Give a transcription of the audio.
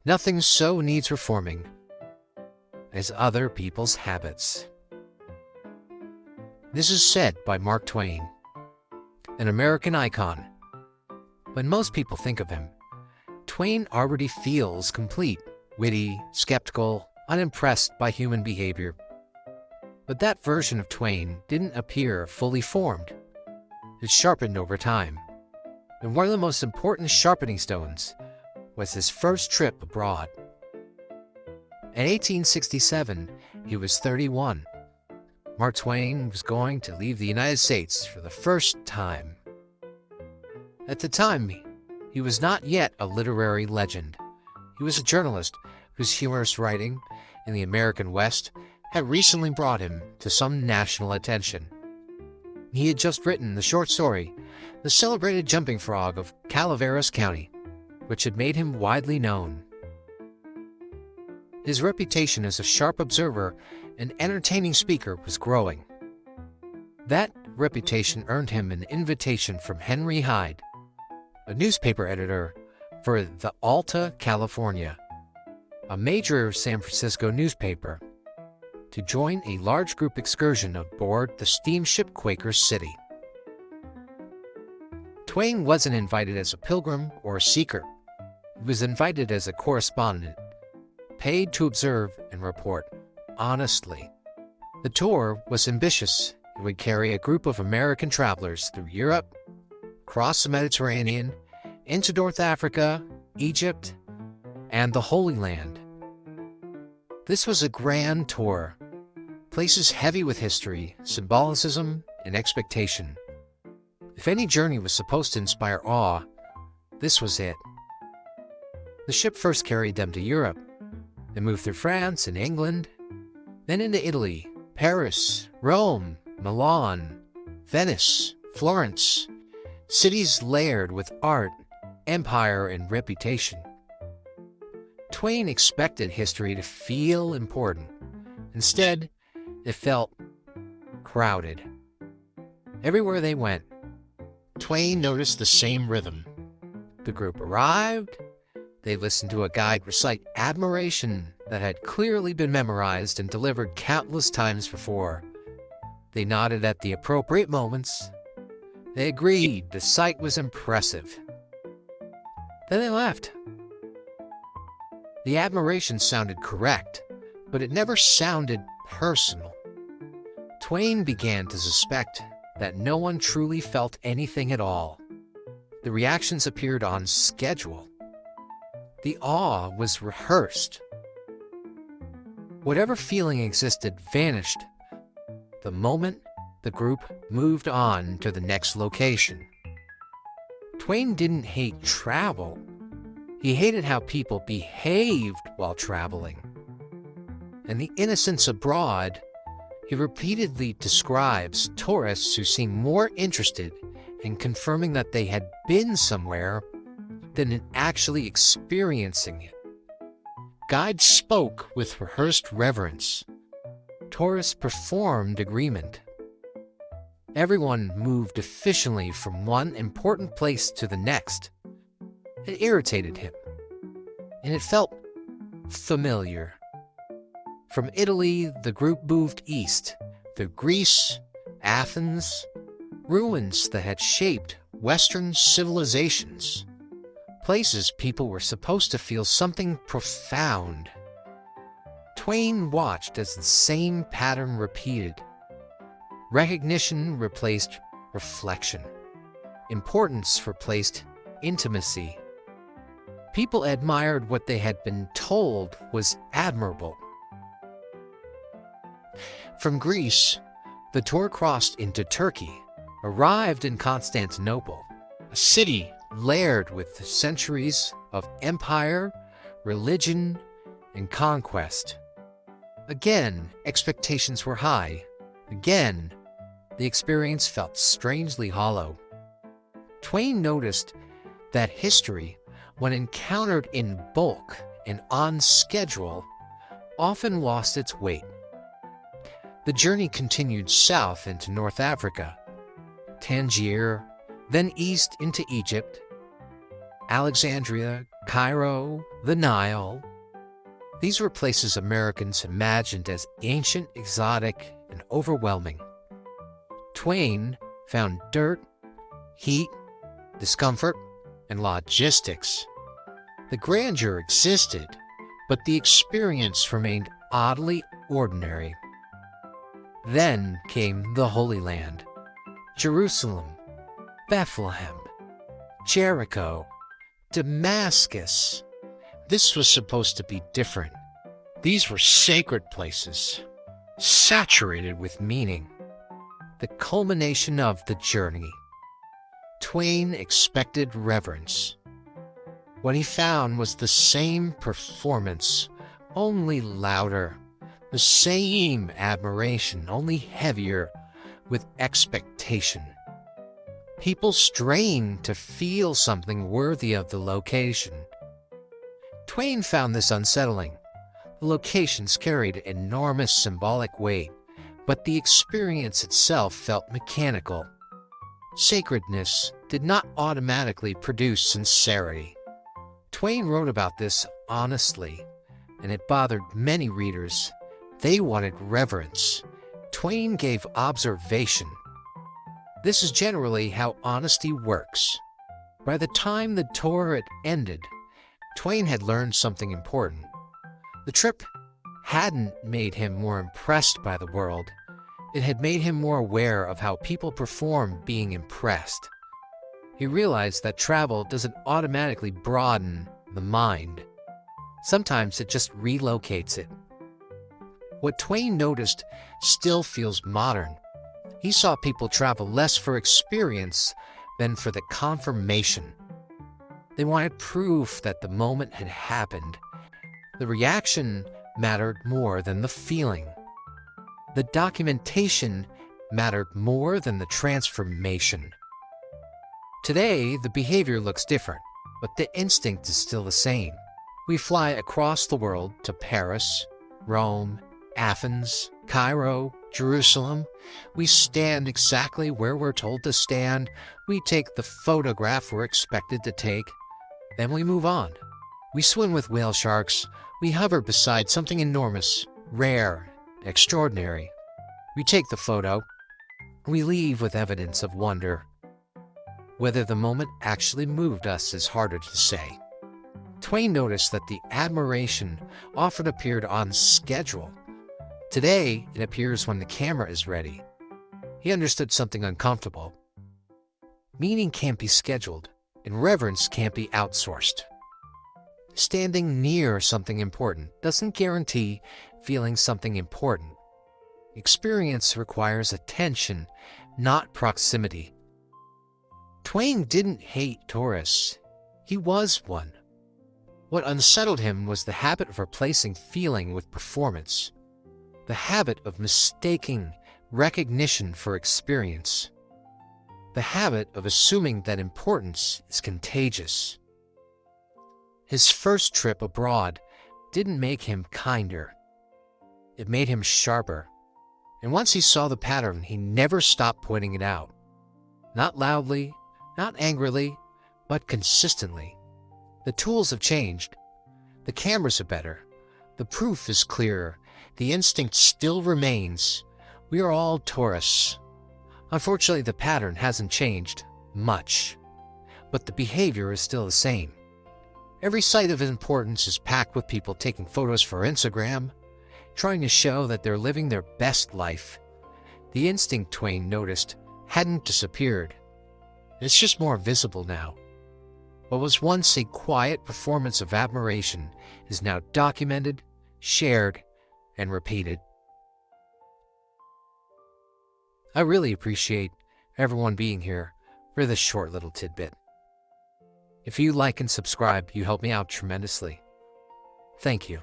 Nothing so needs reforming as other people's habits. This is said by Mark Twain, an American icon. When most people think of him, Twain already feels complete, witty, skeptical, unimpressed by human behavior. But that version of Twain didn't appear fully formed. It sharpened over time. And one of the most important sharpening stones was his first trip abroad. In 1867, he was 31. Mark Twain was going to leave the United States for the first time. At the time, he was not yet a literary legend. He was a journalist whose humorous writing in the American West had recently brought him to some national attention. He had just written the short story, The Celebrated Jumping Frog of Calaveras County, which had made him widely known. His reputation as a sharp observer and entertaining speaker was growing. That reputation earned him an invitation from Henry Hyde, a newspaper editor for the Alta California, a major San Francisco newspaper, to join a large group excursion aboard the steamship Quaker City. Twain wasn't invited as a pilgrim or a seeker. He was invited as a correspondent, paid to observe and report honestly. The tour was ambitious. It would carry a group of American travelers through Europe, across the Mediterranean, into North Africa, Egypt, and the Holy Land. This was a grand tour, places heavy with history, symbolicism, and expectation. If any journey was supposed to inspire awe, this was it. The ship first carried them to Europe. They moved through France and England, then into Italy, Paris, Rome, Milan, Venice, Florence, cities layered with art, empire, and reputation. Twain expected history to feel important. Instead, it felt crowded. Everywhere they went, Twain noticed the same rhythm. The group arrived. They listened to a guide recite admiration that had clearly been memorized and delivered countless times before. They nodded at the appropriate moments. They agreed the sight was impressive. Then they left. The admiration sounded correct, but it never sounded personal. Twain began to suspect that no one truly felt anything at all. The reactions appeared on schedule. The awe was rehearsed. Whatever feeling existed vanished the moment the group moved on to the next location. Twain didn't hate travel. He hated how people behaved while traveling. In The Innocents Abroad, he repeatedly describes tourists who seem more interested in confirming that they had been somewhere than in actually experiencing it. Guides spoke with rehearsed reverence. Tourists performed agreement. Everyone moved efficiently from one important place to the next. It irritated him, and it felt familiar. From Italy, the group moved east, through Greece, Athens, ruins that had shaped Western civilizations. Places people were supposed to feel something profound. Twain watched as the same pattern repeated. Recognition replaced reflection. Importance replaced intimacy. People admired what they had been told was admirable. From Greece, the tour crossed into Turkey, arrived in Constantinople, a city layered with centuries of empire, religion, and conquest. Again, expectations were high. Again, the experience felt strangely hollow. Twain noticed that history, when encountered in bulk and on schedule, often lost its weight. The journey continued south into North Africa, Tangier, then east into Egypt, Alexandria, Cairo, the Nile. These were places Americans imagined as ancient, exotic, and overwhelming. Twain found dirt, heat, discomfort, and logistics. The grandeur existed, but the experience remained oddly ordinary. Then came the Holy Land, Jerusalem, Bethlehem, Jericho, Damascus. This was supposed to be different. These were sacred places, saturated with meaning. The culmination of the journey. Twain expected reverence. What he found was the same performance, only louder. The same admiration, only heavier with expectation. People strained to feel something worthy of the location. Twain found this unsettling. The locations carried enormous symbolic weight, but the experience itself felt mechanical. Sacredness did not automatically produce sincerity. Twain wrote about this honestly, and it bothered many readers. They wanted reverence. Twain gave observation. This is generally how honesty works. By the time the tour had ended, Twain had learned something important. The trip hadn't made him more impressed by the world. It had made him more aware of how people perform being impressed. He realized that travel doesn't automatically broaden the mind. Sometimes it just relocates it. What Twain noticed still feels modern. He saw people travel less for experience than for the confirmation. They wanted proof that the moment had happened. The reaction mattered more than the feeling. The documentation mattered more than the transformation. Today, the behavior looks different, but the instinct is still the same. We fly across the world to Paris, Rome, Athens, Cairo, Jerusalem. We stand exactly where we're told to stand. We take the photograph we're expected to take. Then we move on. We swim with whale sharks. We hover beside something enormous, rare, extraordinary. We take the photo. We leave with evidence of wonder. Whether the moment actually moved us is harder to say. Twain noticed that the admiration often appeared on schedule. Today, it appears when the camera is ready. He understood something uncomfortable. Meaning can't be scheduled, and reverence can't be outsourced. Standing near something important doesn't guarantee feeling something important. Experience requires attention, not proximity. Twain didn't hate tourists. He was one. What unsettled him was the habit of replacing feeling with performance. The habit of mistaking recognition for experience. The habit of assuming that importance is contagious. His first trip abroad didn't make him kinder. It made him sharper. And once he saw the pattern, he never stopped pointing it out. Not loudly, not angrily, but consistently. The tools have changed. The cameras are better. The proof is clearer. The instinct still remains. We are all tourists. Unfortunately, the pattern hasn't changed much, but the behavior is still the same. Every site of importance is packed with people taking photos for Instagram, trying to show that they're living their best life. The instinct, Twain noticed, hadn't disappeared. It's just more visible now. What was once a quiet performance of admiration is now documented, shared, and repeated. I really appreciate everyone being here for this short little tidbit. If you like and subscribe, you help me out tremendously. Thank you.